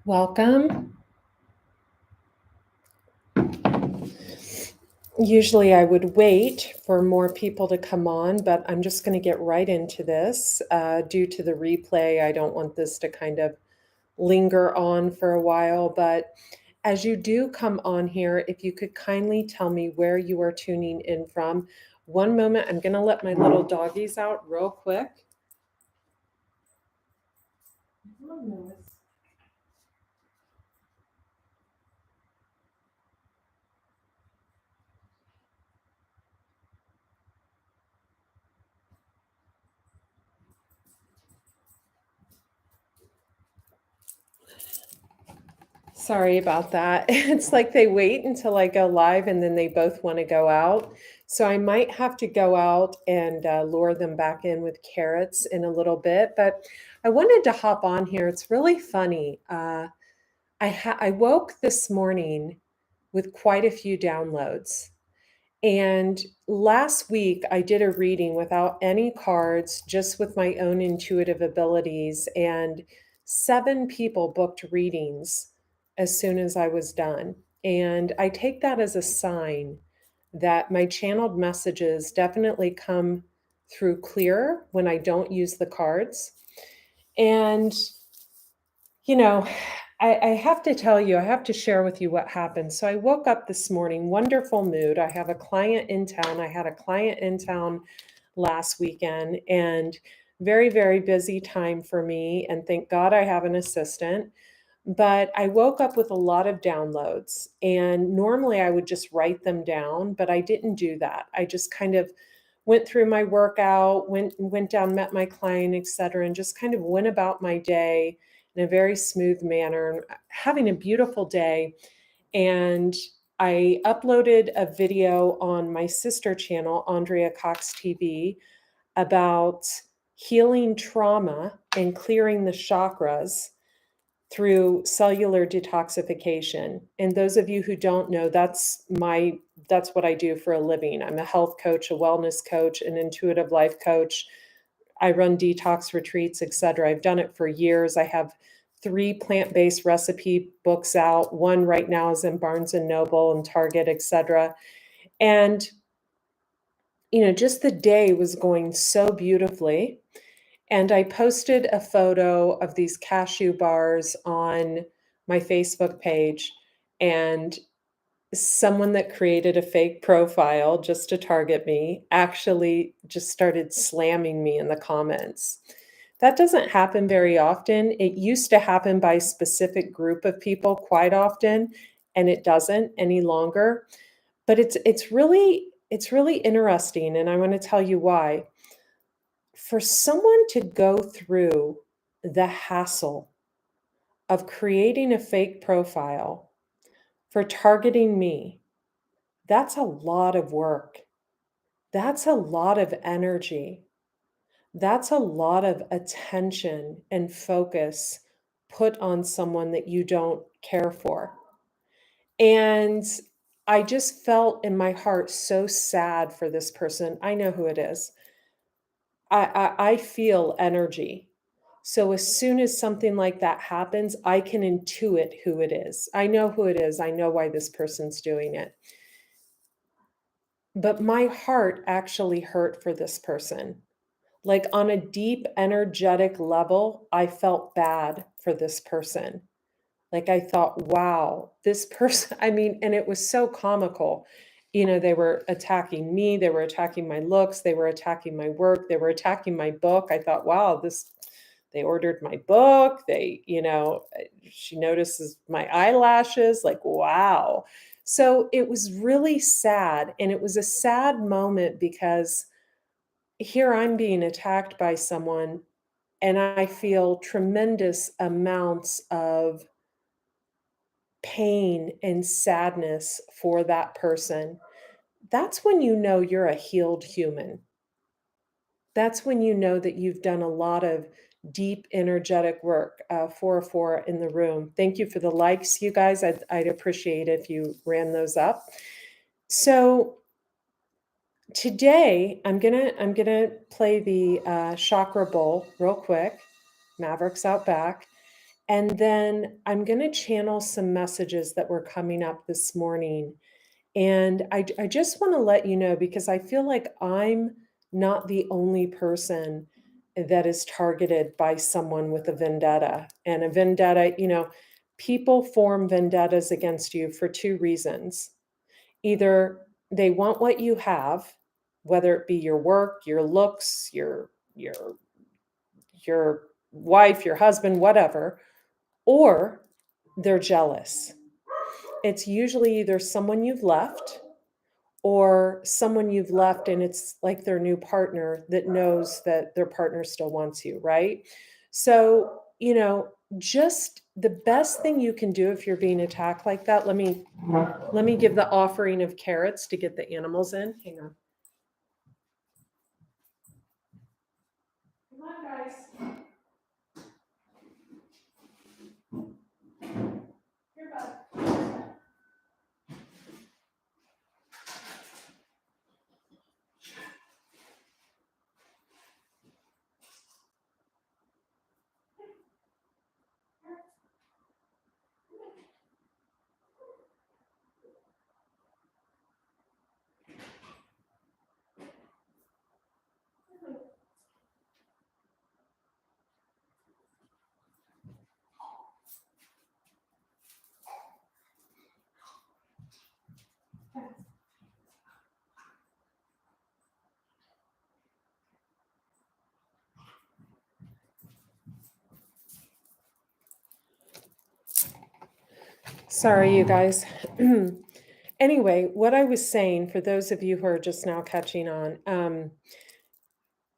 Welcome. Usually I would wait for more people to come on, but I'm just going to get right into this. Due to the replay, I don't want this to kind of linger on for a while, but as you do come on here, if you could kindly tell me where you are tuning in from. One moment, I'm going to let my little doggies out real quick. Sorry about that. It's like they wait until I go live and then they both want to go out. So I might have to go out and lure them back in with carrots in a little bit. But I wanted to hop on here. It's really funny. I woke this morning with quite a few downloads. And last week I did a reading without any cards, just with my own intuitive abilities. And 7 people booked readings as soon as I was done. And I take that as a sign that my channeled messages definitely come through clear when I don't use the cards. And, you know, I have to tell you, I have to share with you what happened. So I woke up this morning, wonderful mood. I have a client in town. I had a client in town last weekend, and very, very busy time for me. And thank God I have an assistant. But I woke up with a lot of downloads, and normally I would just write them down, but I didn't do that. I just kind of went through my workout, went down, met my client, et cetera, and just kind of went about my day in a very smooth manner, having a beautiful day. And I uploaded a video on my sister channel, Andrea Cox TV, about healing trauma and clearing the chakras through cellular detoxification. And those of you who don't know, that's what I do for a living. I'm a health coach, a wellness coach, an intuitive life coach. I run detox retreats, etc. I've done it for years. I have 3 plant-based recipe books out. One right now is in Barnes and Noble and Target, etc. And just the day was going so beautifully. And I posted a photo of these cashew bars on my Facebook page, and someone that created a fake profile just to target me actually just started slamming me in the comments. That doesn't happen very often. It used to happen by a specific group of people quite often, and it doesn't any longer. But it's really interesting, and I want to tell you why. For someone to go through the hassle of creating a fake profile for targeting me, that's a lot of work. That's a lot of energy. That's a lot of attention and focus put on someone that you don't care for. And I just felt in my heart so sad for this person. I know who it is. I feel energy. So as soon as something like that happens, I can intuit who it is. I know who it is. I know why this person's doing it. But my heart actually hurt for this person. Like on a deep energetic level, I felt bad for this person. Like I thought, wow, this person, and it was so comical. They were attacking me, they were attacking my looks, they were attacking my work, they were attacking my book. I thought, wow, they ordered my book. She notices my eyelashes, like, wow. So it was really sad. And it was a sad moment because here I'm being attacked by someone and I feel tremendous amounts of pain and sadness for that person. That's when you know you're a healed human. That's when you know that you've done a lot of deep energetic work. 404 in the room. Thank you for the likes, you guys. I'd appreciate it if you ran those up. So today I'm gonna play the chakra bowl real quick. Maverick's out back. And then I'm going to channel some messages that were coming up this morning. And I just want to let you know, because I feel like I'm not the only person that is targeted by someone with a vendetta. And a vendetta, people form vendettas against you for two reasons. Either they want what you have, whether it be your work, your looks, your wife, your husband, whatever, or they're jealous. It's usually either someone you've left or someone you've left and it's like their new partner that knows that their partner still wants you, right? So, just the best thing you can do if you're being attacked like that, let me give the offering of carrots to get the animals in. Hang on. Come on, guys. Here, bud. Sorry, you guys. Anyway, what I was saying, for those of you who are just now catching on,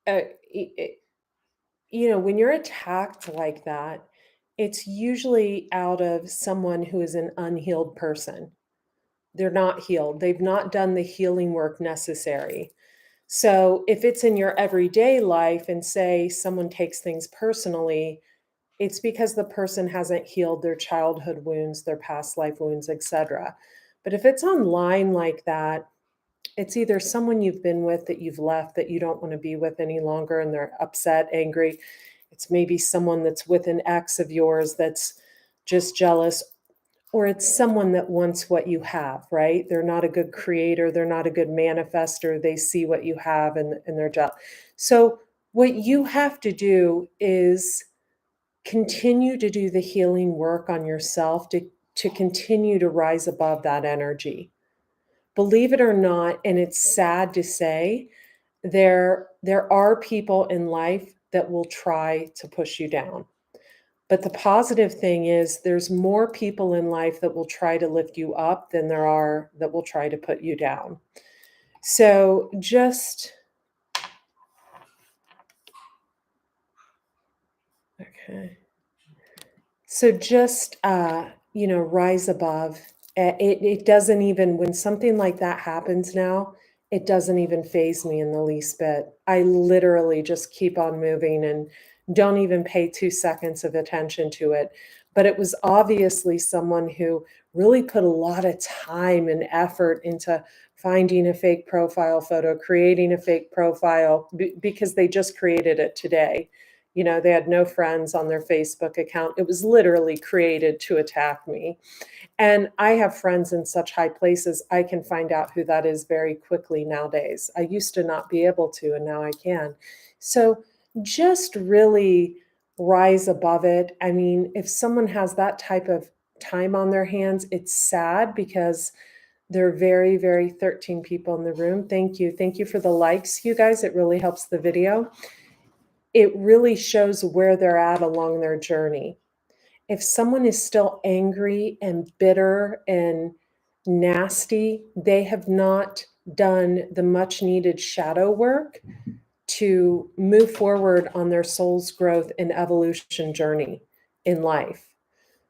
uh, when you're attacked like that, it's usually out of someone who is an unhealed person. They're not healed. They've not done the healing work necessary. So if it's in your everyday life and say someone takes things personally, it's because the person hasn't healed their childhood wounds, their past life wounds, etc. But if it's online like that, it's either someone you've been with that you've left that you don't want to be with any longer and they're upset, angry. It's maybe someone that's with an ex of yours that's just jealous, or it's someone that wants what you have, right? They're not a good creator. They're not a good manifester. They see what you have and they're jealous. So what you have to do is continue to do the healing work on yourself to continue to rise above that energy. Believe it or not, and it's sad to say, there are people in life that will try to push you down. But the positive thing is there's more people in life that will try to lift you up than there are that will try to put you down. So just, okay. So just, rise above. It doesn't even, when something like that happens now, it doesn't even faze me in the least bit. I literally just keep on moving and don't even pay 2 seconds of attention to it. But it was obviously someone who really put a lot of time and effort into finding a fake profile photo, creating a fake profile, because they just created it today. They had no friends on their Facebook account. It was literally created to attack me. And I have friends in such high places, I can find out who that is very quickly nowadays. I used to not be able to, and now I can. So just really rise above it. I mean, if someone has that type of time on their hands, it's sad because there are very, very 13 people in the room. Thank you. Thank you for the likes, you guys. It really helps the video. It really shows where they're at along their journey. If someone is still angry and bitter and nasty, they have not done the much needed shadow work to move forward on their soul's growth and evolution journey in life.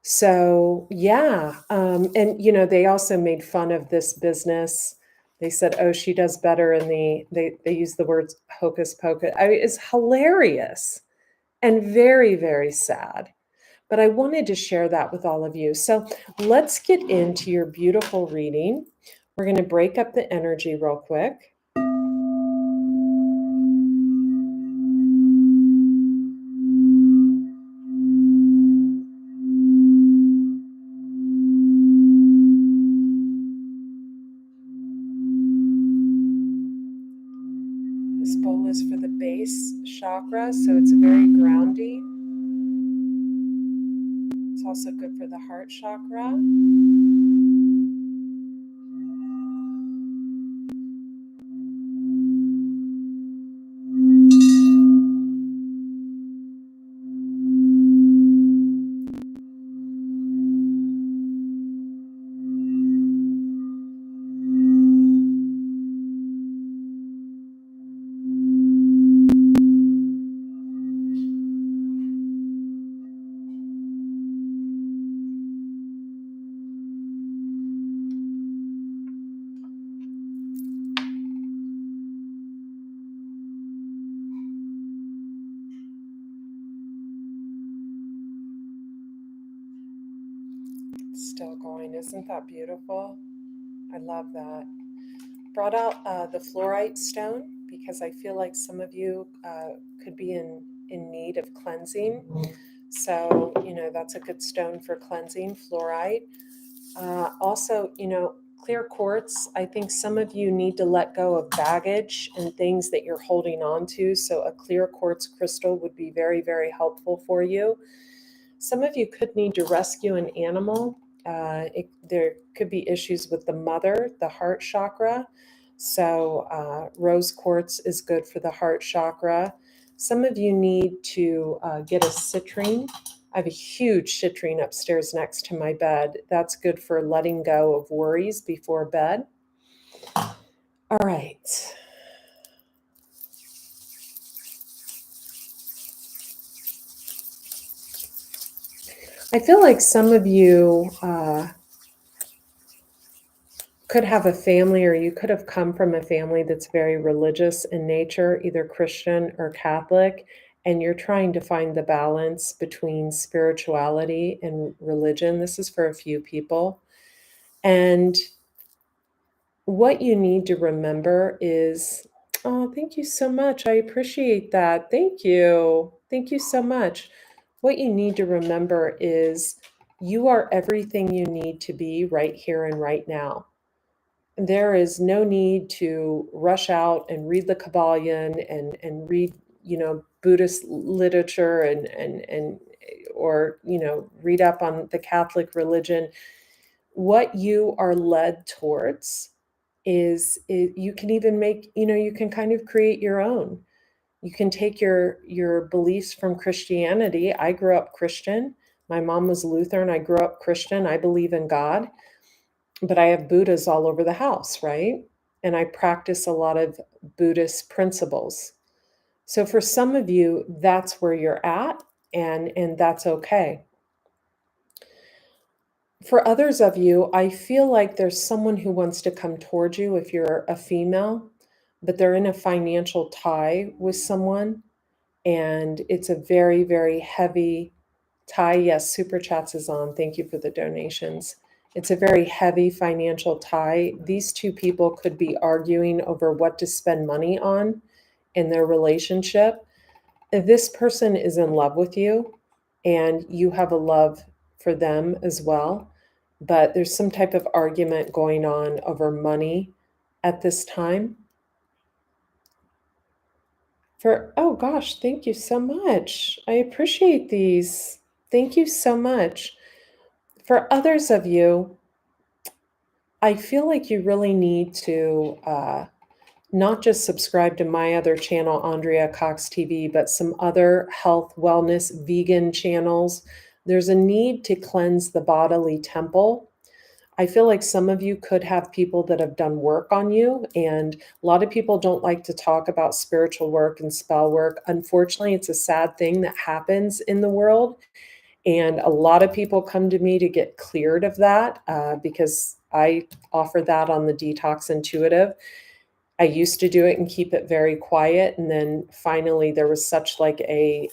So yeah, and they also made fun of this business. They said, "Oh, she does better in they use the words hocus pocus." It's hilarious and very, very sad. But I wanted to share that with all of you. So let's get into your beautiful reading. We're going to break up the energy real quick. chakra, so it's very grounding. It's also good for the heart chakra. Still going. Isn't that beautiful? I love that. Brought out the fluorite stone because I feel like some of you could be in need of cleansing. So, that's a good stone for cleansing, fluorite. Also, clear quartz. I think some of you need to let go of baggage and things that you're holding on to. So a clear quartz crystal would be very, very helpful for you. Some of you could need to rescue an animal. There could be issues with the mother, the heart chakra. So rose quartz is good for the heart chakra. Some of you need to get a citrine. I have a huge citrine upstairs next to my bed. That's good for letting go of worries before bed. All right. I feel like some of you could have a family, or you could have come from a family that's very religious in nature, either Christian or Catholic, and you're trying to find the balance between spirituality and religion. This is for a few people. And what you need to remember is, oh, thank you so much. I appreciate that. Thank you. Thank you so much. What you need to remember is you are everything you need to be right here and right now. There is no need to rush out and read the Kabbalion and read, Buddhist literature and or, read up on the Catholic religion. What you are led towards is you can even make, you can kind of create your own. You can take your beliefs from Christianity. I grew up Christian. My mom was Lutheran. I grew up Christian. I believe in God. But I have Buddhas all over the house, right? And I practice a lot of Buddhist principles. So for some of you, that's where you're at, and that's okay. For others of you, I feel like there's someone who wants to come towards you if you're a female, but they're in a financial tie with someone, and it's a very, very heavy tie. Yes, Super Chats is on. Thank you for the donations. It's a very heavy financial tie. These two people could be arguing over what to spend money on in their relationship. This person is in love with you, and you have a love for them as well. But there's some type of argument going on over money at this time. Oh gosh, thank you so much. I appreciate these. Thank you so much. For others of you, I feel like you really need to not just subscribe to my other channel, 𝐒𝐑𝐀𝐍 TV, but some other health, wellness, vegan channels. There's a need to cleanse the bodily temple. I feel like some of you could have people that have done work on you, and a lot of people don't like to talk about spiritual work and spell work. Unfortunately, it's a sad thing that happens in the world, and a lot of people come to me to get cleared of that because I offer that on the Detox Intuitive. I used to do it and keep it very quiet, and then finally there was such like a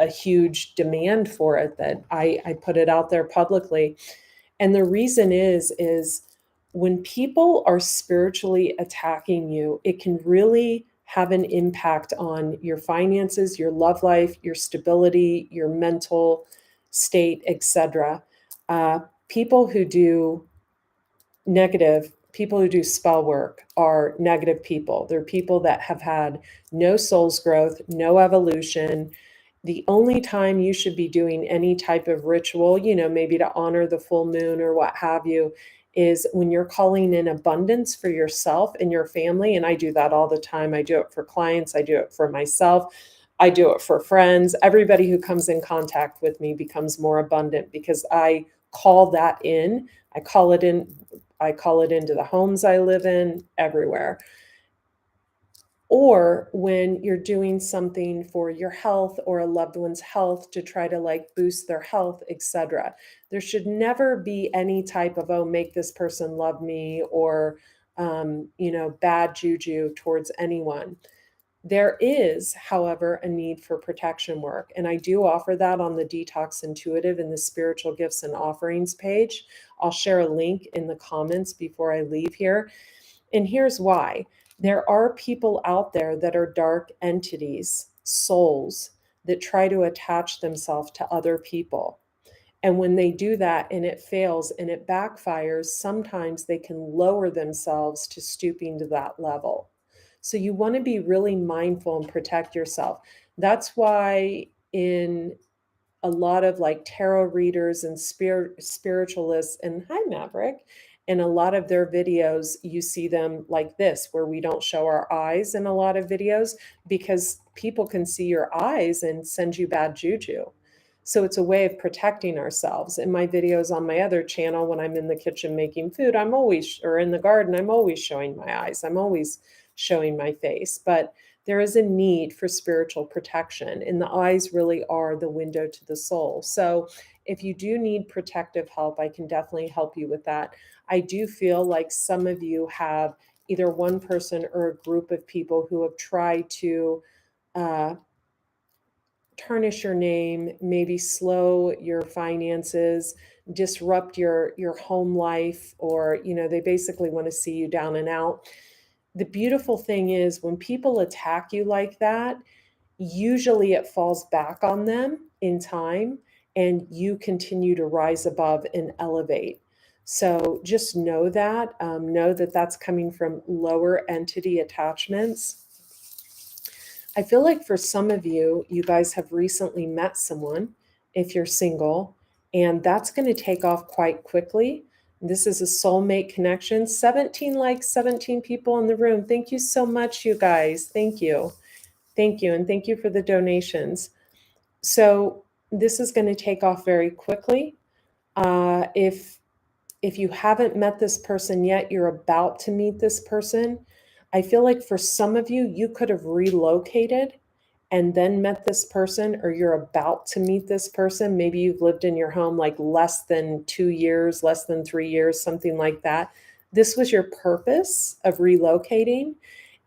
huge demand for it that I put it out there publicly. And the reason is when people are spiritually attacking you, it can really have an impact on your finances, your love life, your stability, your mental state, etc. People who do negative people who do spell work are negative people. They're people that have had no soul's growth, no evolution. The only time you should be doing any type of ritual, maybe to honor the full moon or what have you, is when you're calling in abundance for yourself and your family. And I do that all the time. I do it for clients. I do it for myself. I do it for friends. Everybody who comes in contact with me becomes more abundant because I call that in. I call it into the homes I live in, everywhere. Or when you're doing something for your health or a loved one's health to try to like boost their health, etc. There should never be any type of, oh, make this person love me, or bad juju towards anyone. There is, however, a need for protection work, and I do offer that on the Detox Intuitive in the Spiritual Gifts and Offerings page. I'll share a link in the comments before I leave here. And here's why. There are people out there that are dark entities, souls, that try to attach themselves to other people. And when they do that and it fails and it backfires, sometimes they can lower themselves to stooping to that level. So you want to be really mindful and protect yourself. That's why in a lot of like tarot readers and spiritualists, and hi Maverick, in a lot of their videos, you see them like this, where we don't show our eyes in a lot of videos because people can see your eyes and send you bad juju. So it's a way of protecting ourselves. In my videos on my other channel, when I'm in the kitchen making food, or in the garden, I'm always showing my eyes. I'm always showing my face. But there is a need for spiritual protection, and the eyes really are the window to the soul. So if you do need protective help, I can definitely help you with that. I do feel like some of you have either one person or a group of people who have tried to tarnish your name, maybe slow your finances, disrupt your home life, or they basically want to see you down and out. The beautiful thing is when people attack you like that, usually it falls back on them in time and you continue to rise above and elevate. So just know that that's coming from lower entity attachments. I feel like for some of you, you guys have recently met someone, if you're single, and that's going to take off quite quickly. This is a soulmate connection. 17 likes, 17 people in the room. Thank you so much, you guys. Thank you. Thank you. And thank you for the donations. So this is going to take off very quickly. If you haven't met this person yet, you're about to meet this person. I feel like for some of you, you could have relocated and then met this person, or you're about to meet this person. Maybe you've lived in your home like less than 2 years, less than 3 years, something like that. This was your purpose of relocating.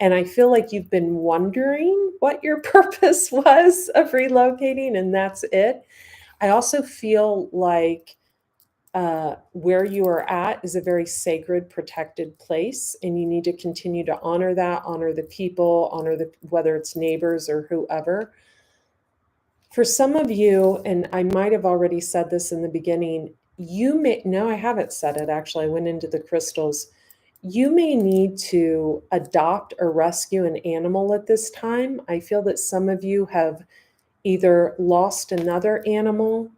And I feel like you've been wondering what your purpose was of relocating, and that's it. I also feel like where you are at is a very sacred, protected place, and you need to continue to honor that, honor the people, whether it's neighbors or whoever. For some of you, and I might have already said this in the beginning, no, I haven't said it actually. I went into the crystals. You may need to adopt or rescue an animal at this time. I feel that some of you have either lost another animal,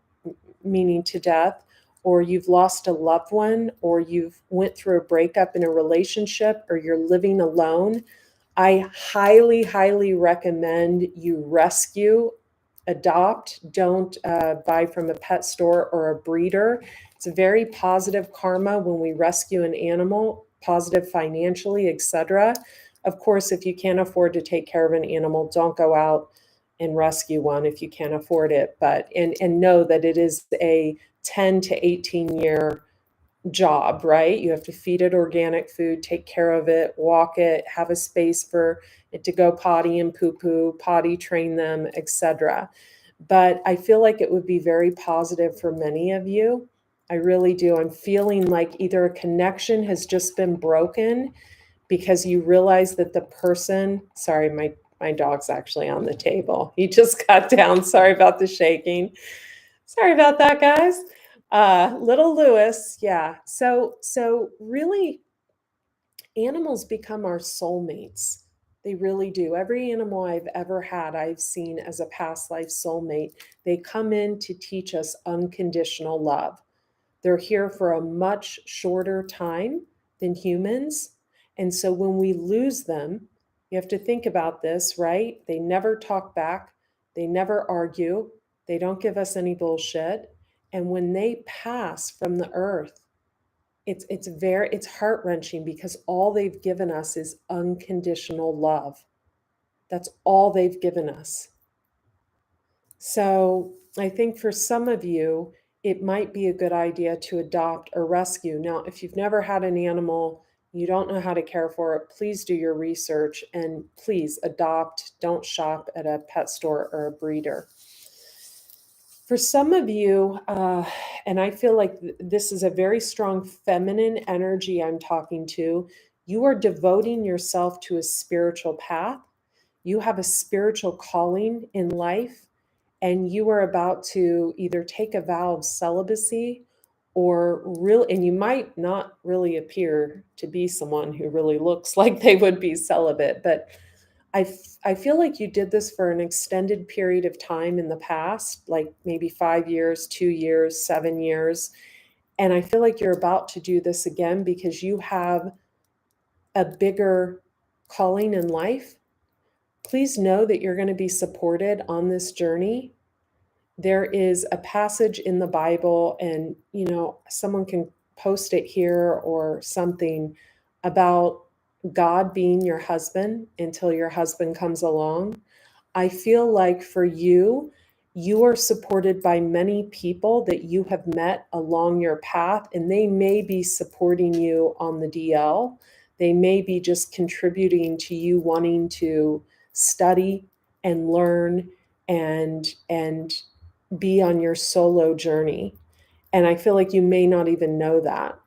meaning to death, or you've lost a loved one, or you've went through a breakup in a relationship, or you're living alone. I highly, highly recommend you rescue, adopt. Don't buy from a pet store or a breeder. It's a very positive karma when we rescue an animal, positive financially, etc. Of course, if you can't afford to take care of an animal, don't go out and rescue one if you can't afford it. But and know that it is a 10 to 18 year job, right? You have to feed it organic food, take care of it, walk it, have a space for it to go potty and poo-poo, potty train them, etc. But I feel like it would be very positive for many of you. I really do. I'm feeling like either a connection has just been broken because you realize that the person, sorry, my dog's actually on the table. He just got down. Sorry about the shaking. Sorry about that, guys. Little Lewis. Yeah. So really Animals become our soulmates. They really do. Every animal I've ever had, I've seen as a past life soulmate. They come in to teach us unconditional love. They're here for a much shorter time than humans. And so when we lose them, you have to think about this, right? They never talk back. They never argue. They don't give us any bullshit. And when they pass from the earth, it's heart-wrenching because all they've given us is unconditional love. That's all they've given us. So I think for some of you, it might be a good idea to adopt or rescue. Now, if you've never had an animal, you don't know how to care for it, please do your research and please adopt. Don't shop at a pet store or a breeder. For some of you, and I feel like this is a very strong feminine energy I'm talking to, you are devoting yourself to a spiritual path. You have a spiritual calling in life, and you are about to either take a vow of celibacy and you might not really appear to be someone who really looks like they would be celibate, but I feel like you did this for an extended period of time in the past, like maybe 5 years, 2 years, 7 years. And I feel like you're about to do this again because you have a bigger calling in life. Please know that you're going to be supported on this journey. There is a passage in the Bible, and someone can post it here or something about God being your husband until your husband comes along. I feel like for you, you are supported by many people that you have met along your path, and they may be supporting you on the DL. They may be just contributing to you wanting to study and learn and be on your solo journey. And I feel like you may not even know that.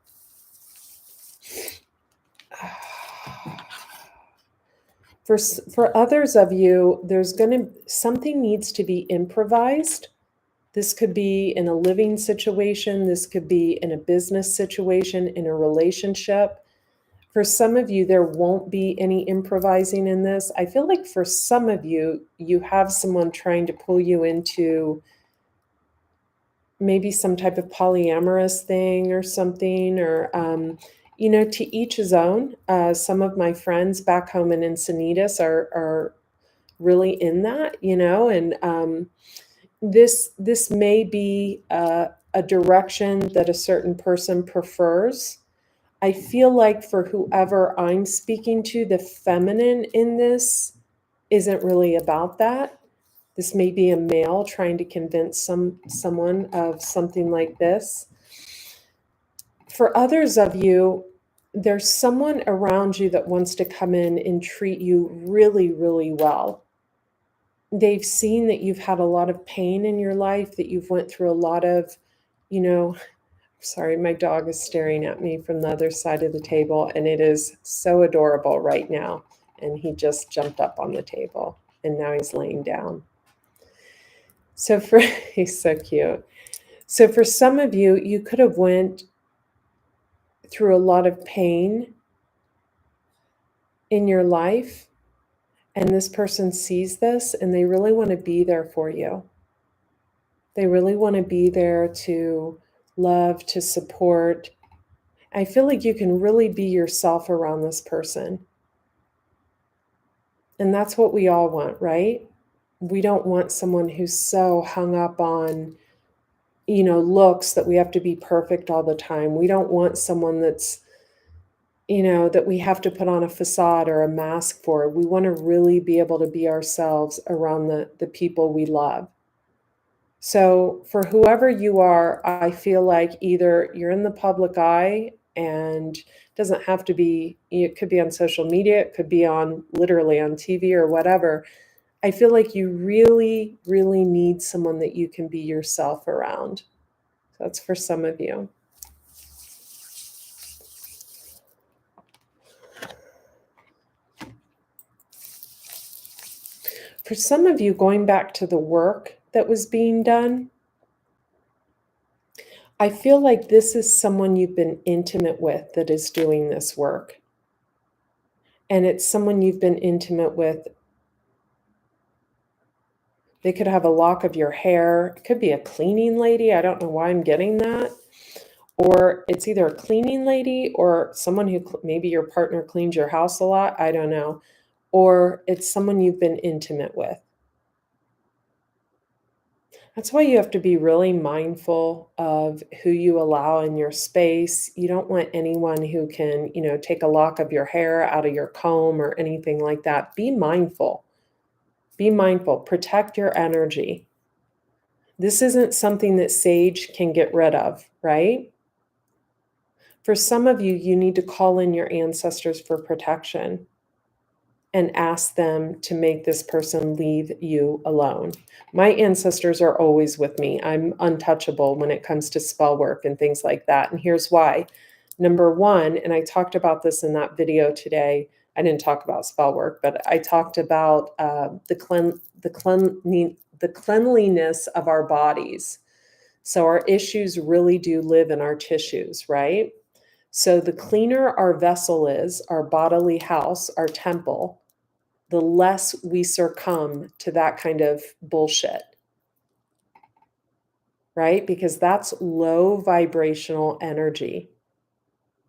For others of you, something needs to be improvised. This could be in a living situation. This could be in a business situation, in a relationship. For some of you, there won't be any improvising in this. I feel like for some of you, you have someone trying to pull you into maybe some type of polyamorous thing or something, or to each his own. Some of my friends back home in Encinitas are really in that, and this may be a direction that a certain person prefers. I feel like for whoever I'm speaking to, the feminine in this isn't really about that. This may be a male trying to convince someone of something like this. For others of you, there's someone around you that wants to come in and treat you really, really well. They've seen that you've had a lot of pain in your life, that you've went through a lot of, sorry, my dog is staring at me from the other side of the table, and it is so adorable right now. And he just jumped up on the table, and now he's laying down. He's so cute. So for some of you, you could have went through a lot of pain in your life, and this person sees this and they really want to be there for you. They really want to be there to love, to support. I feel like you can really be yourself around this person. And that's what we all want, right? We don't want someone who's so hung up on, looks that we have to be perfect all the time. We don't want someone that's, that we have to put on a facade or a mask for. We want to really be able to be ourselves around the people we love. So for whoever you are, I feel like either you're in the public eye, and it doesn't have to be, it could be on social media, it could be literally on TV or whatever. I feel like you really, really need someone that you can be yourself around. So that's for some of you. For some of you, going back to the work that was being done, I feel like this is someone you've been intimate with that is doing this work. and it's someone you've been intimate with. They could have a lock of your hair. It could be a cleaning lady. I don't know why I'm getting that. Or it's either a cleaning lady or someone who maybe your partner cleans your house a lot. I don't know. Or it's someone you've been intimate with. That's why you have to be really mindful of who you allow in your space. You don't want anyone who can, take a lock of your hair out of your comb or anything like that. Be mindful. Be mindful. Protect your energy. This isn't something that sage can get rid of, right? For some of you, you need to call in your ancestors for protection and ask them to make this person leave you alone. My ancestors are always with me. I'm untouchable when it comes to spell work and things like that. And here's why. Number one, and I talked about this in that video today. I didn't talk about spell work, but I talked about the cleanliness of our bodies. So our issues really do live in our tissues, right? So the cleaner our vessel is, our bodily house, our temple, the less we succumb to that kind of bullshit, right? Because that's low vibrational energy.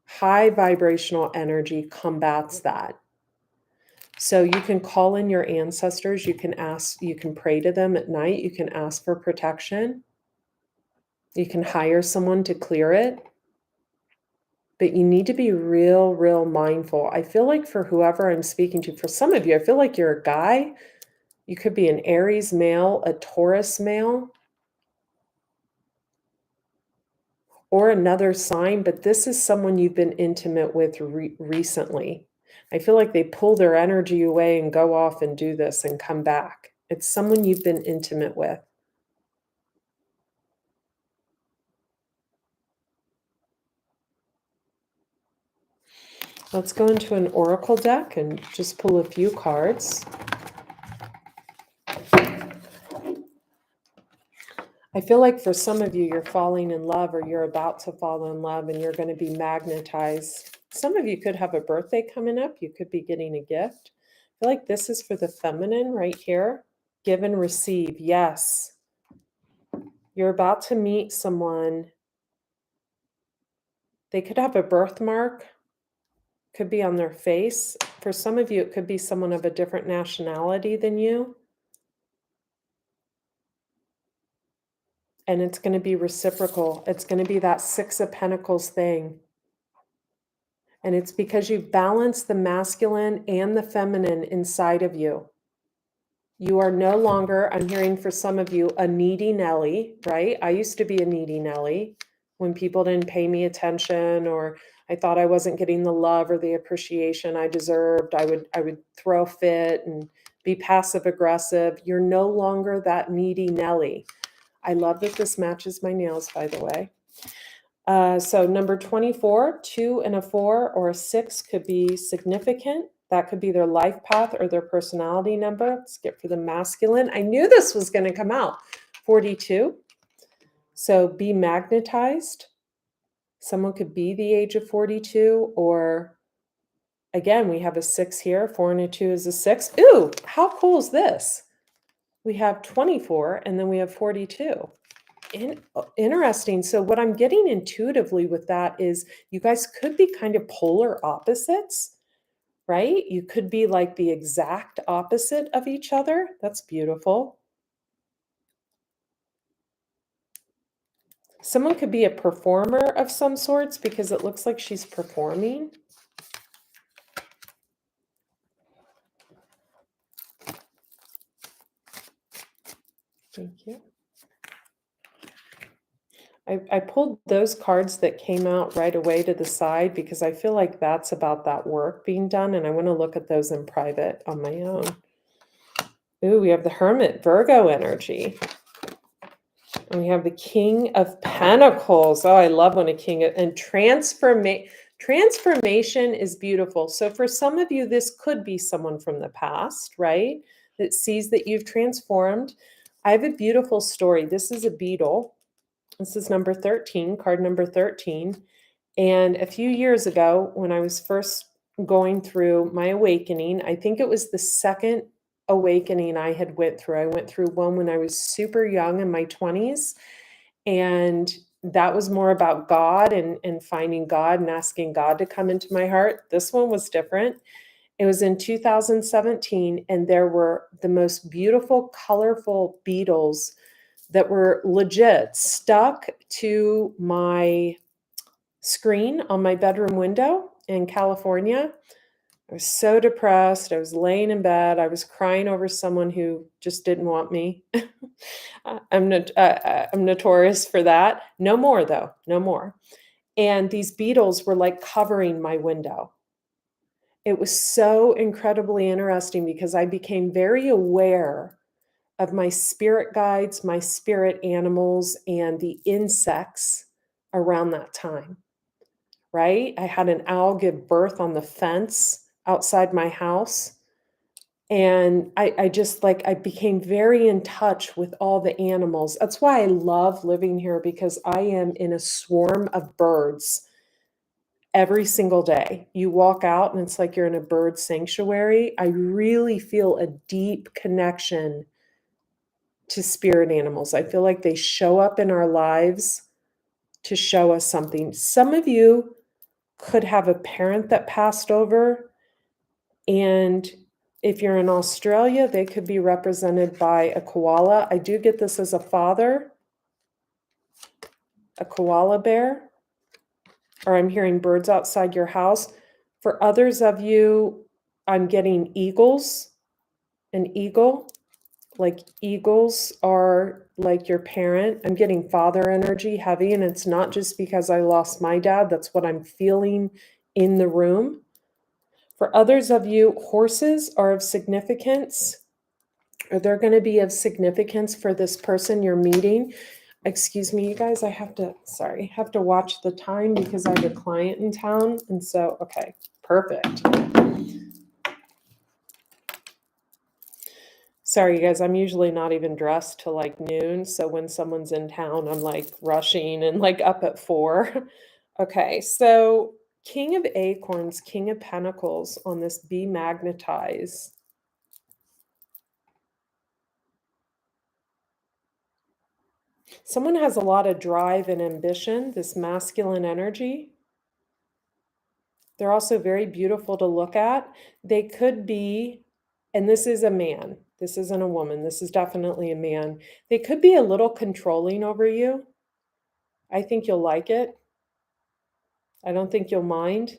High vibrational energy combats that. So you can call in your ancestors, you can pray to them at night, you can ask for protection. You can hire someone to clear it. But you need to be real, real mindful. I feel like for whoever I'm speaking to, for some of you, I feel like you're a guy. You could be an Aries male, a Taurus male, or another sign, but this is someone you've been intimate with recently. I feel like they pull their energy away and go off and do this and come back. It's someone you've been intimate with. Let's go into an oracle deck and just pull a few cards. I feel like for some of you, you're falling in love or you're about to fall in love and you're going to be magnetized. Some of you could have a birthday coming up. You could be getting a gift. I feel like this is for the feminine right here. Give and receive. Yes. You're about to meet someone. They could have a birthmark. Could be on their face. For some of you, it could be someone of a different nationality than you. And it's going to be reciprocal. It's going to be that Six of Pentacles thing. And it's because you've balanced the masculine and the feminine inside of you. You are no longer, I'm hearing for some of you, a needy Nelly, right? I used to be a needy Nelly when people didn't pay me attention or I thought I wasn't getting the love or the appreciation I deserved. I would throw a fit and be passive aggressive. You're no longer that needy Nelly. I love that this matches my nails, by the way. So number 24, 2 and a 4 or a 6 could be significant. That could be their life path or their personality number. Let's get for the masculine. I knew this was going to come out. 42. So be magnetized. Someone could be the age of 42 or again, we have a 6 here. 4 and a 2 is a 6. Ooh, how cool is this? We have 24 and then we have 42. Interesting. So what I'm getting intuitively with that is you guys could be kind of polar opposites, right? You could be like the exact opposite of each other. That's beautiful. Someone could be a performer of some sorts because it looks like she's performing. Thank you. I pulled those cards that came out right away to the side because I feel like that's about that work being done. And I want to look at those in private on my own. Ooh, we have the Hermit, Virgo energy. And we have the King of Pentacles. Oh, I love when a king and transformation is beautiful. So for some of you, this could be someone from the past, right? That sees that you've transformed. I have a beautiful story. This is a beetle. This is number 13, card number 13. And a few years ago, when I was first going through my awakening. I think it was the second awakening I had went through. I went through one when I was super young in my 20s, and that was more about God and finding God and asking God to come into my heart. This one was different. It was in 2017, and there were the most beautiful, colorful beetles that were legit stuck to my screen on my bedroom window in California. I was so depressed. I was laying in bed. I was crying over someone who just didn't want me. I'm notorious for that. No more, though. No more. And these beetles were like covering my window. It was so incredibly interesting because I became very aware of my spirit guides, my spirit animals, and the insects around that time, right? I had an owl give birth on the fence outside my house. And I just like, I became very in touch with all the animals. That's why I love living here, because I am in a swarm of birds every single day. You walk out and it's like you're in a bird sanctuary. I really feel a deep connection to spirit animals. I feel like they show up in our lives to show us something. Some of you could have a parent that passed over, and if you're in Australia, they could be represented by a koala. I do get this as a father, a koala bear, or I'm hearing birds outside your house. For others of you, I'm getting eagles, an eagle. Like eagles are like your parent. I'm getting father energy heavy, and it's not just because I lost my dad. That's what I'm feeling in the room. For others of you, horses are of significance, or they're going to be of significance for this person you're meeting. Excuse me, you guys, I have to watch the time because I have a client in town. And so, okay, perfect. Sorry, you guys, I'm usually not even dressed till like noon. So when someone's in town, I'm like rushing and like up at 4. Okay, so King of Acorns, King of Pentacles on this Be Magnetized. Someone has a lot of drive and ambition, this masculine energy. They're also very beautiful to look at. They could be, and this is a man. This isn't a woman. This is definitely a man. They could be a little controlling over you. I think you'll like it. I don't think you'll mind.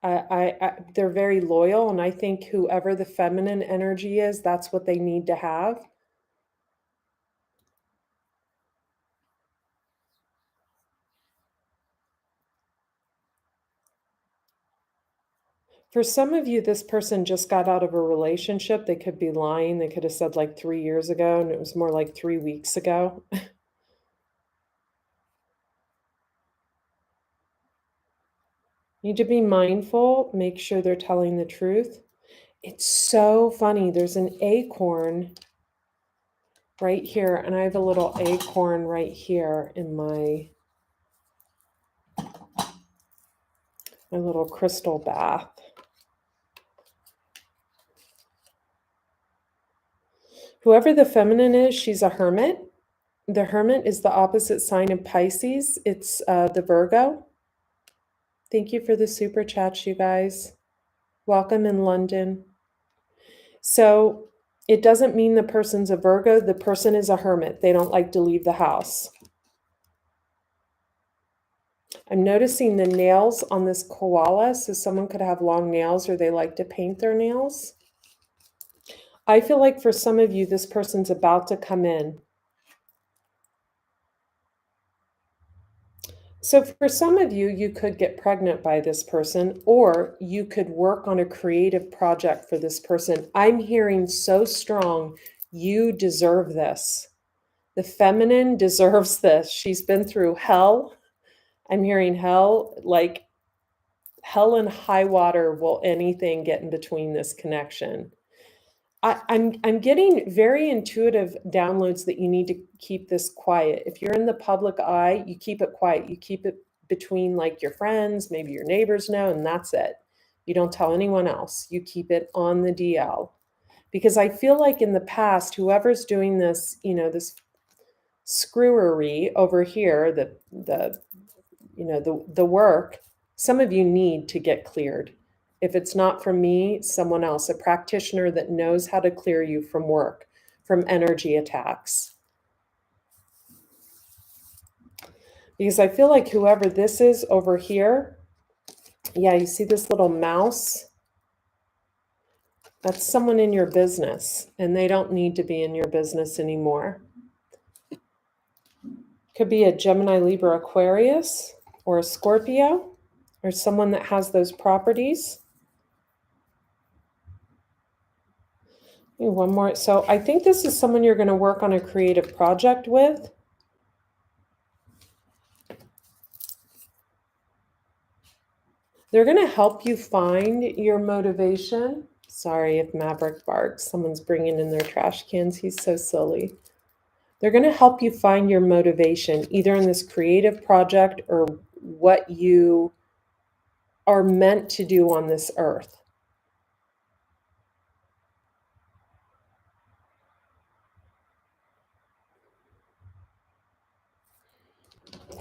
They're very loyal, and I think whoever the feminine energy is, that's what they need to have. For some of you, this person just got out of a relationship. They could be lying. They could have said like 3 years ago, and it was more like 3 weeks ago. Need to be mindful. Make sure they're telling the truth. It's so funny. There's an acorn right here, and I have a little acorn right here in my little crystal bath. Whoever the feminine is, she's a hermit. The hermit is the opposite sign of Pisces. It's the Virgo. Thank you for the super chats, you guys. Welcome in London. So it doesn't mean the person's a Virgo. The person is a hermit. They don't like to leave the house. I'm noticing the nails on this koala. So someone could have long nails, or they like to paint their nails. I feel like for some of you, this person's about to come in. So for some of you, you could get pregnant by this person, or you could work on a creative project for this person. I'm hearing so strong, you deserve this. The feminine deserves this. She's been through hell. I'm hearing hell, like hell and high water. Will anything get in between this connection? I'm getting very intuitive downloads that you need to keep this quiet. If you're in the public eye, you keep it quiet. You keep it between like your friends, maybe your neighbors know, and that's it. You don't tell anyone else. You keep it on the DL. Because I feel like in the past, whoever's doing this, this screwery over here, the work, some of you need to get cleared. If it's not from me, someone else, a practitioner that knows how to clear you from work, from energy attacks. Because I feel like whoever this is over here, yeah, you see this little mouse? That's someone in your business, and they don't need to be in your business anymore. Could be a Gemini, Libra, Aquarius, or a Scorpio, or someone that has those properties. One more. So I think this is someone you're going to work on a creative project with. They're going to help you find your motivation. Sorry if Maverick barks. Someone's bringing in their trash cans. He's so silly. They're going to help you find your motivation, either in this creative project or what you are meant to do on this earth.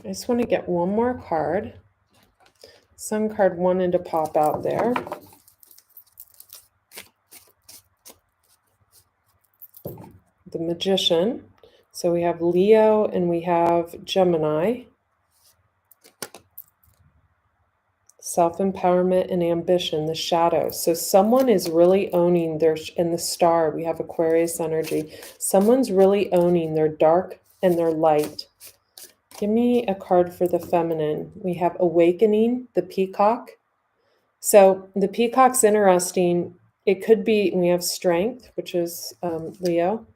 I just want to get one more card. Sun card wanted to pop out there. The Magician. So we have Leo and we have Gemini. Self-empowerment and ambition, the shadow. So someone is really owning their, in the star, we have Aquarius energy. Someone's really owning their dark and their light. Give me a card for the feminine. We have Awakening, the Peacock. So the Peacock's interesting. It could be, we have Strength, which is Leo,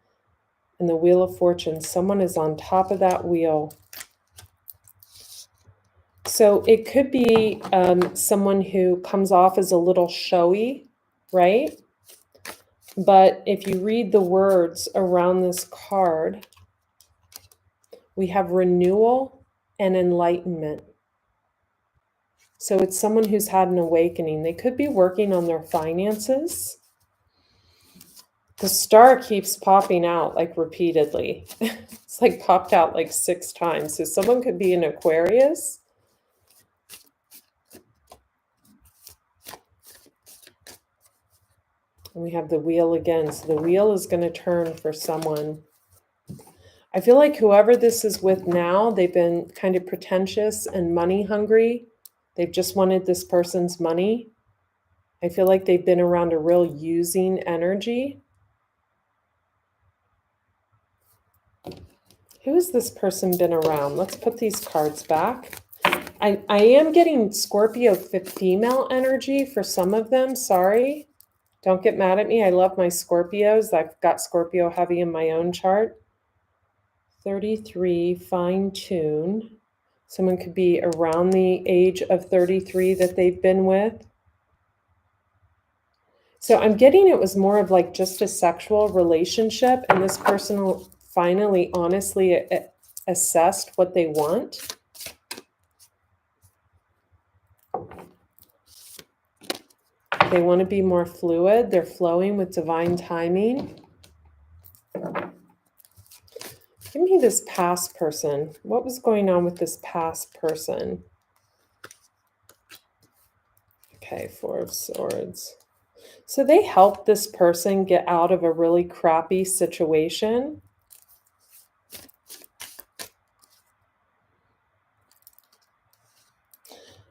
and the Wheel of Fortune. Someone is on top of that wheel. So it could be someone who comes off as a little showy, right? But if you read the words around this card, we have renewal and enlightenment. So it's someone who's had an awakening. They could be working on their finances. The star keeps popping out like repeatedly. It's like popped out like 6 times. So someone could be an Aquarius. And we have the wheel again. So the wheel is going to turn for someone. I feel like whoever this is with now, they've been kind of pretentious and money hungry. They've just wanted this person's money. I feel like they've been around a real using energy. Who has this person been around? Let's put these cards back. I am getting Scorpio female energy for some of them. Sorry. Don't get mad at me. I love my Scorpios. I've got Scorpio heavy in my own chart. 33, fine tune. Someone could be around the age of 33 that they've been with. So I'm getting it was more of like just a sexual relationship, and this person finally honestly assessed what they want. They want to be more fluid. They're flowing with divine timing. Give me this past person. What was going on with this past person? Okay, 4 of Swords. So they helped this person get out of a really crappy situation.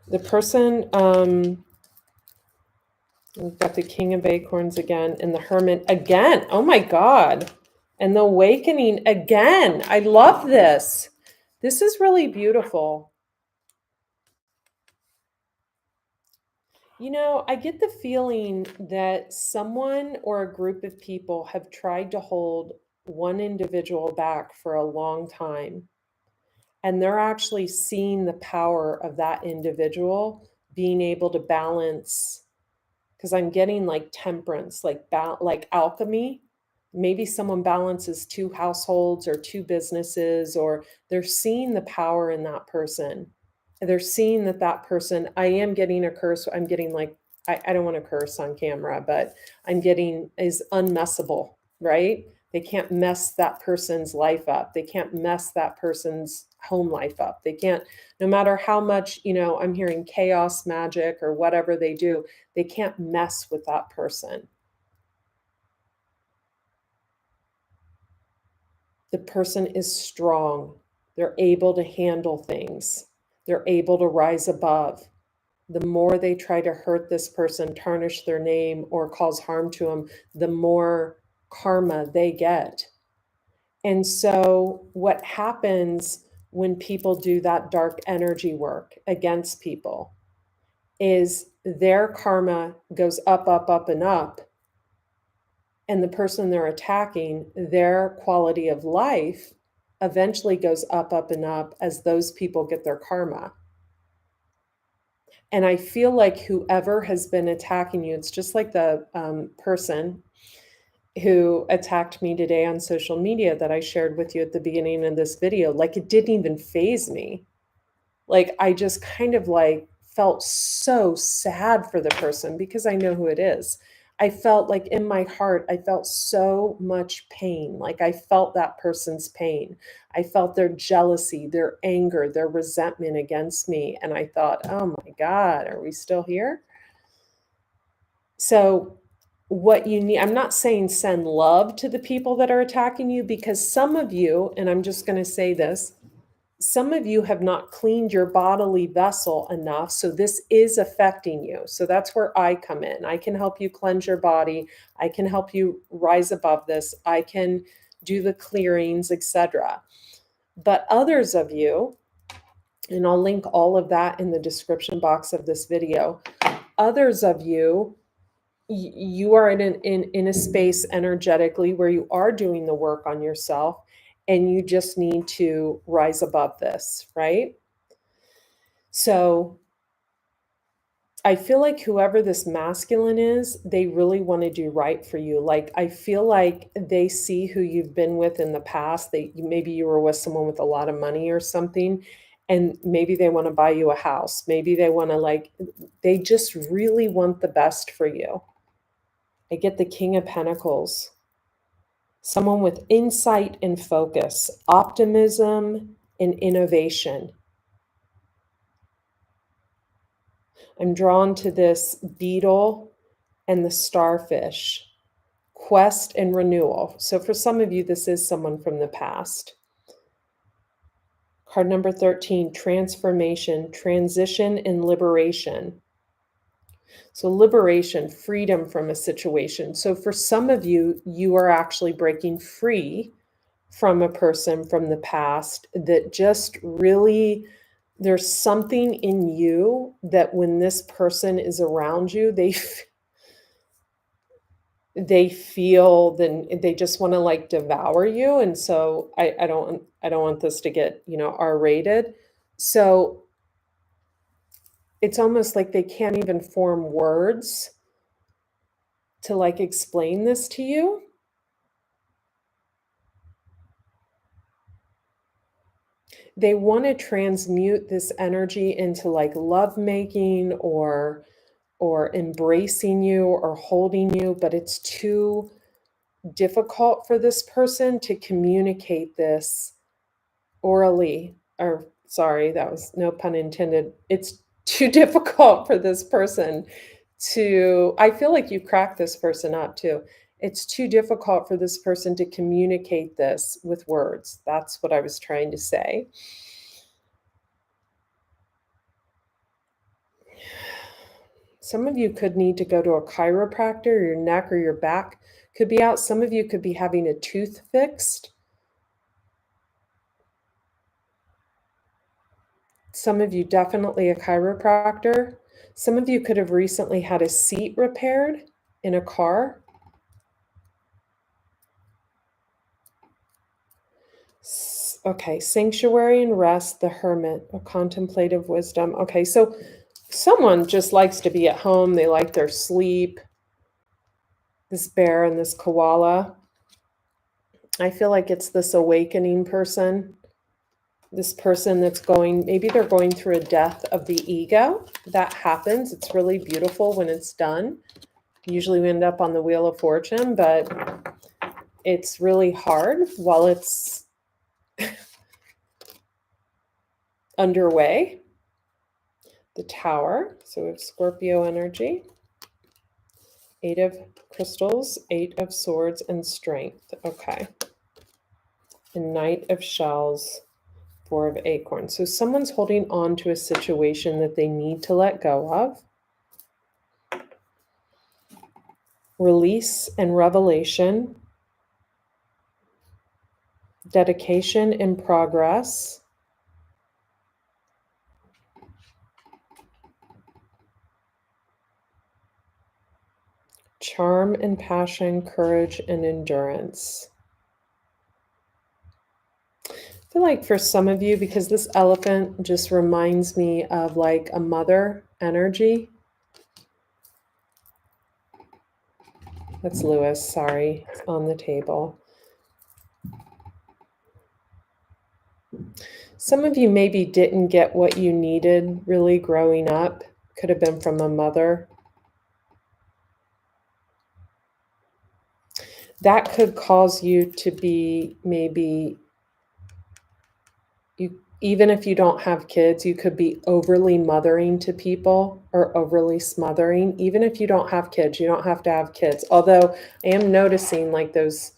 The person, we've got the King of Acorns again, and the Hermit again. Oh my God. And the Awakening again. I love this. This is really beautiful. You know, I get the feeling that someone or a group of people have tried to hold one individual back for a long time. And they're actually seeing the power of that individual being able to balance, because I'm getting like temperance, like alchemy. Maybe someone balances 2 households or 2 businesses, or they're seeing the power in that person. They're seeing that person, I am getting a curse. I'm getting like I don't want to curse on camera, but I'm getting is unmessable, right? They can't mess that person's life up. They can't mess that person's home life up. They can't, no matter how much, I'm hearing chaos magic or whatever they do, they can't mess with that person. The person is strong. They're able to handle things. They're able to rise above. The more they try to hurt this person, tarnish their name, or cause harm to them, the more karma they get. And so what happens when people do that dark energy work against people is their karma goes up, up, up, and up. And the person they're attacking, their quality of life eventually goes up, up, and up as those people get their karma. And I feel like whoever has been attacking you, it's just like the person who attacked me today on social media that I shared with you at the beginning of this video. Like, it didn't even faze me. Like, I just kind of like felt so sad for the person because I know who it is. I felt like in my heart, I felt so much pain. Like, I felt that person's pain. I felt their jealousy, their anger, their resentment against me. And I thought, oh my God, are we still here? So what you need, I'm not saying send love to the people that are attacking you, because some of you, and I'm just going to say this, some of you have not cleaned your bodily vessel enough, so this is affecting you. So that's where I come in. I can help you cleanse your body. I can help you rise above this. I can do the clearings, etc. But others of you, and I'll link all of that in the description box of this video, others of you, you are in a space energetically where you are doing the work on yourself, and you just need to rise above this, right? So I feel like whoever this masculine is, they really want to do right for you. Like, I feel like they see who you've been with in the past. Maybe you were with someone with a lot of money or something, and maybe they want to buy you a house. Maybe they want to they just really want the best for you. I get the King of Pentacles. Someone with insight and focus, optimism and innovation. I'm drawn to this beetle and the starfish, quest and renewal. So for some of you, this is someone from the past. Card number 13, transformation, transition, and liberation. So liberation, freedom from a situation. So for some of you, you are actually breaking free from a person from the past that just really, there's something in you that when this person is around you, they feel, then they just want to devour you. And so I don't want this to get, R-rated. So it's almost like they can't even form words to explain this to you. They want to transmute this energy into lovemaking or embracing you or holding you, but it's too difficult for this person to communicate this orally, or sorry, that was no pun intended. It's too difficult for this person to, I feel like you cracked this person up too. It's too difficult for this person to communicate this with words. That's what I was trying to say. Some of you could need to go to a chiropractor. Your neck or your back could be out. Some of you could be having a tooth fixed. Some of you definitely a chiropractor. Some of you could have recently had a seat repaired in a car. Okay, sanctuary and rest, the hermit, a contemplative wisdom. Okay, so someone just likes to be at home. They like their sleep. This bear and this koala. I feel like it's this awakening person This person that's going, maybe they're going through a death of the ego. That happens. It's really beautiful when it's done. Usually we end up on the Wheel of Fortune, but it's really hard while it's underway. The Tower. So we have Scorpio energy. 8 of Crystals, 8 of Swords, and Strength. Okay. And Knight of Shells, 4 of Acorns. So someone's holding on to a situation that they need to let go of. Release and revelation. Dedication in progress. Charm and passion, courage and endurance. I feel like for some of you, because this elephant just reminds me of like a mother energy. That's Lewis, sorry, it's on the table. Some of you maybe didn't get what you needed really growing up. Could have been from a mother. That could cause you to be maybe, even if you don't have kids, you could be overly mothering to people or overly smothering. Even if you don't have kids, you don't have to have kids. Although I am noticing like those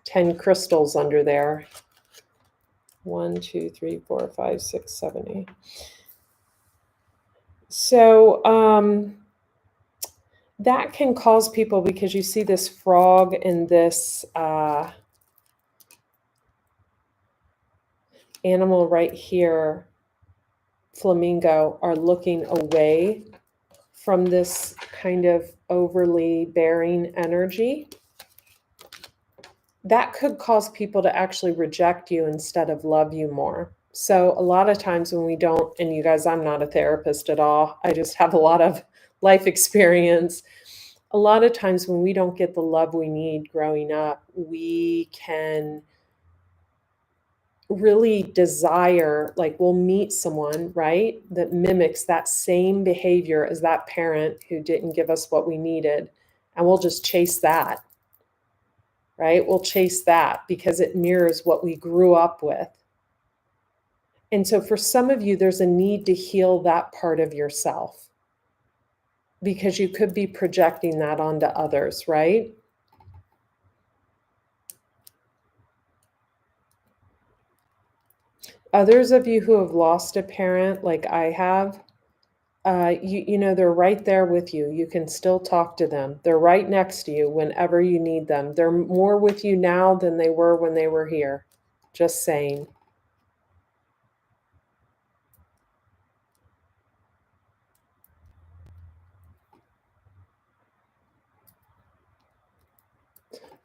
10 crystals under there. 1, 2, 3, 4, 5, 6, 7, 8. So that can cause people, because you see this frog and this animal right here, flamingo, are looking away from this kind of overly bearing energy. That could cause people to actually reject you instead of love you more. So a lot of times when we don't, and you guys, I'm not a therapist at all, I just have a lot of life experience. A lot of times when we don't get the love we need growing up, we can really desire, like we'll meet someone, right, that mimics that same behavior as that parent who didn't give us what we needed, and we'll just chase that, right? We'll chase that because it mirrors what we grew up with. And so for some of you, there's a need to heal that part of yourself because you could be projecting that onto others, right? Others of you who have lost a parent, like I have, you know, they're right there with you. You can still talk to them. They're right next to you whenever you need them. They're more with you now than they were when they were here. Just saying.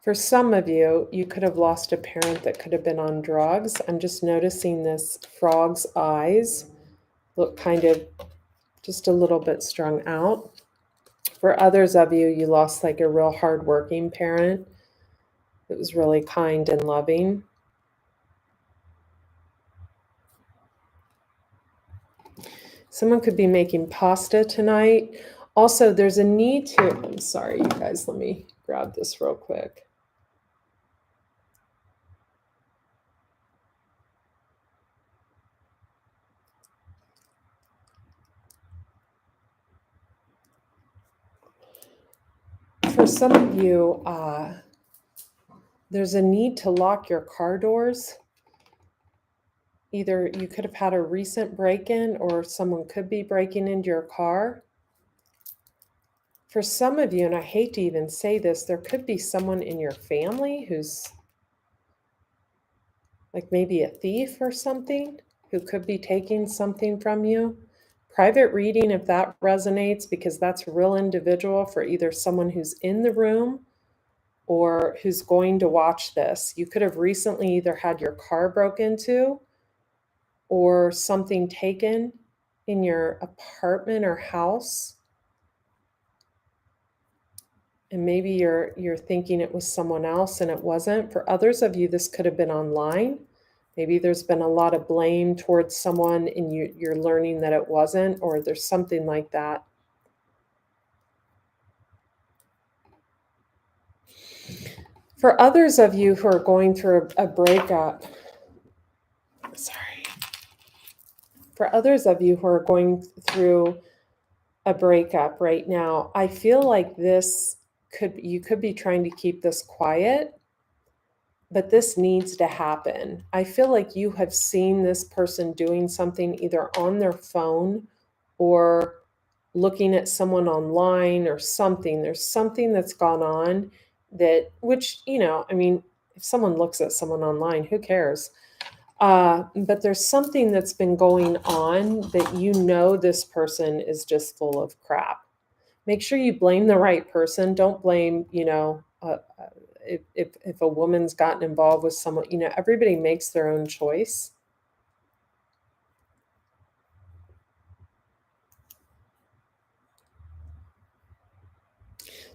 For some of you, you could have lost a parent that could have been on drugs. I'm just noticing this frog's eyes look kind of just a little bit strung out. For others of you, you lost like a real hardworking parent that was really kind and loving. Someone could be making pasta tonight. Also, there's a need to, I'm sorry, you guys, let me grab this real quick. For some of you, there's a need to lock your car doors. Either you could have had a recent break-in or someone could be breaking into your car. For some of you, and I hate to even say this, there could be someone in your family who's like maybe a thief or something who could be taking something from you. Private reading if that resonates, because that's a real individual for either someone who's in the room or who's going to watch this. You could have recently either had your car broken into or something taken in your apartment or house. And maybe you're thinking it was someone else and it wasn't. For others of you, this could have been online. Maybe there's been a lot of blame towards someone and you're learning that it wasn't, or there's something like that. For others of you who are going through a breakup, for others of you who are going through a breakup right now, I feel like you could be trying to keep this quiet, but this needs to happen. I feel like you have seen this person doing something either on their phone or looking at someone online or something. There's something that's gone on which, I mean, if someone looks at someone online, who cares? But there's something that's been going on that this person is just full of crap. Make sure you blame the right person. Don't blame, if a woman's gotten involved with someone, everybody makes their own choice.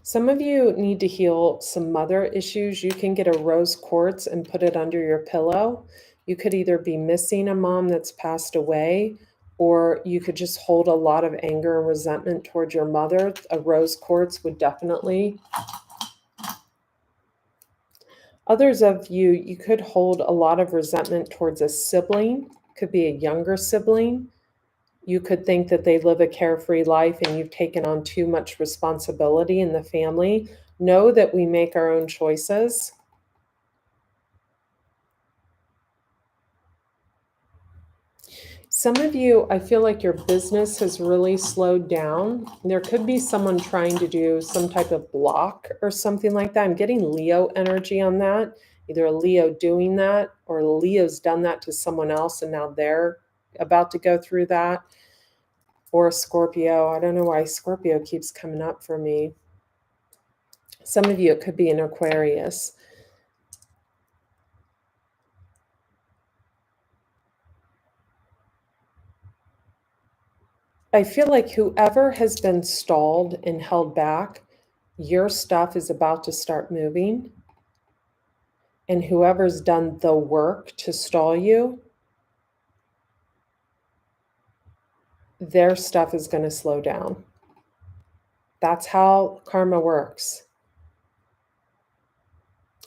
Some of you need to heal some mother issues. You can get a rose quartz and put it under your pillow. You could either be missing a mom that's passed away, or you could just hold a lot of anger and resentment towards your mother. A rose quartz would definitely. Others of you could hold a lot of resentment towards a sibling, could be a younger sibling. You could think that they live a carefree life and you've taken on too much responsibility in the family. Know that we make our own choices. Some of you, I feel like your business has really slowed down. There could be someone trying to do some type of block or something like that. I'm getting Leo energy on that. Either a Leo doing that or Leo's done that to someone else and now they're about to go through that. Or a Scorpio. I don't know why Scorpio keeps coming up for me. Some of you, it could be an Aquarius. I feel like whoever has been stalled and held back, your stuff is about to start moving. And whoever's done the work to stall you, their stuff is going to slow down. That's how karma works.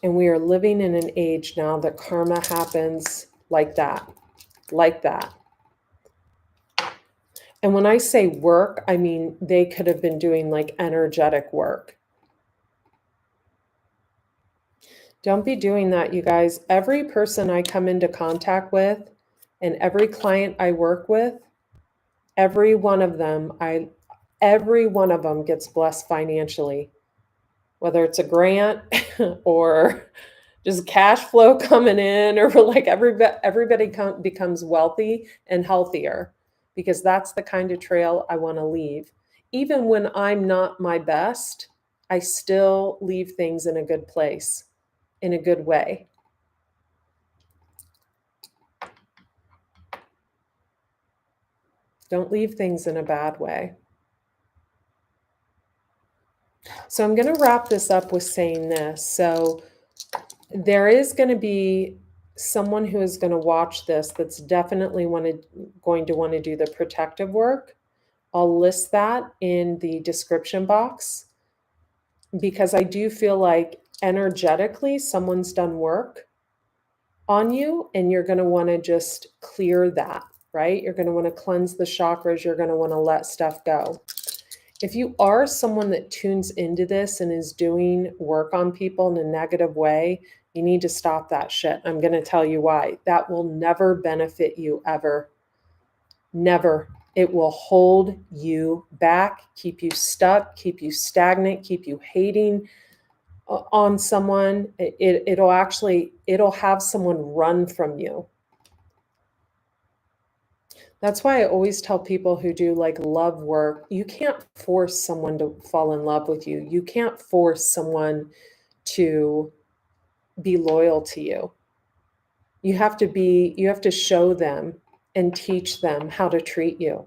And we are living in an age now that karma happens like that, like that. And when I say work, I mean they could have been doing like energetic work. Don't be doing that, you guys. Every person I come into contact with and every client I work with, every one of them gets blessed financially, whether it's a grant or just cash flow coming in, or like everybody becomes wealthy and healthier, because that's the kind of trail I want to leave. Even when I'm not my best, I still leave things in a good place, in a good way. Don't leave things in a bad way. So I'm going to wrap this up with saying this. So there is going to be someone who is going to watch this that's definitely going to want to do the protective work. I'll list that in the description box, because I do feel like energetically someone's done work on you and you're going to want to just clear that, right? You're going to want to cleanse the chakras. You're going to want to let stuff go. If you are someone that tunes into this and is doing work on people in a negative way, you need to stop that shit. I'm going to tell you why. That will never benefit you ever. Never. It will hold you back, keep you stuck, keep you stagnant, keep you hating on someone. It'll have someone run from you. That's why I always tell people who do like love work, you can't force someone to fall in love with you. You can't force someone to be loyal to you. You have to show them and teach them how to treat you.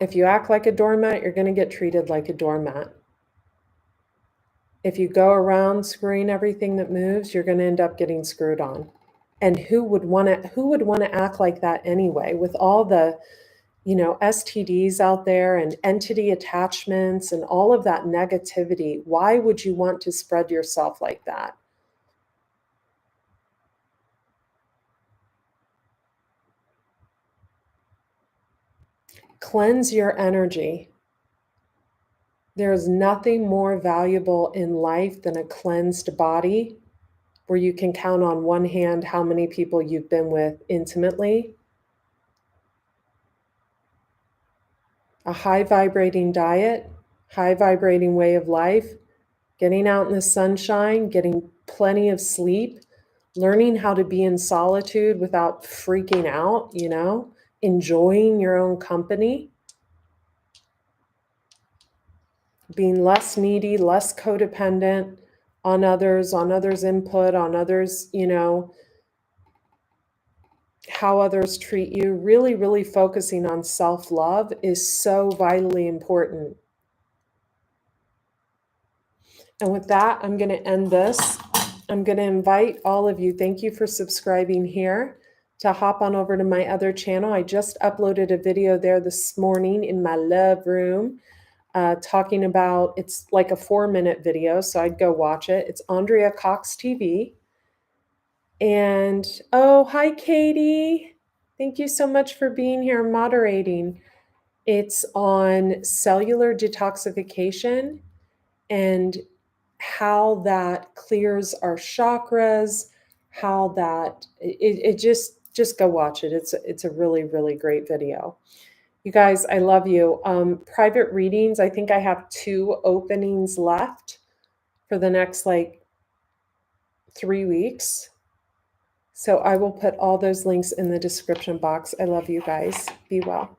If you act like a doormat, you're going to get treated like a doormat. If you go around screwing everything that moves, you're going to end up getting screwed on. And who would want to act like that anyway, with all the, STDs out there and entity attachments and all of that negativity? Why would you want to spread yourself like that? Cleanse your energy. There is nothing more valuable in life than a cleansed body, where you can count on one hand how many people you've been with intimately. A high vibrating diet, high vibrating way of life, getting out in the sunshine, getting plenty of sleep, learning how to be in solitude without freaking out, enjoying your own company, being less needy, less codependent on others' input, on others, how others treat you. Really, really focusing on self-love is so vitally important. And with that, I'm going to end this. I'm going to invite all of you, thank you for subscribing here, to hop on over to my other channel. I just uploaded a video there this morning in my love room, talking about, it's like a 4-minute video, so I'd go watch it. It's Andrea Cox TV. And, oh, hi, Katie. Thank you so much for being here moderating. It's on cellular detoxification and how that clears our chakras, how that, it just go watch it. It's a really, really great video. You guys, I love you. Private readings, I think I have 2 openings left for the next 3 weeks. So I will put all those links in the description box. I love you guys. Be well.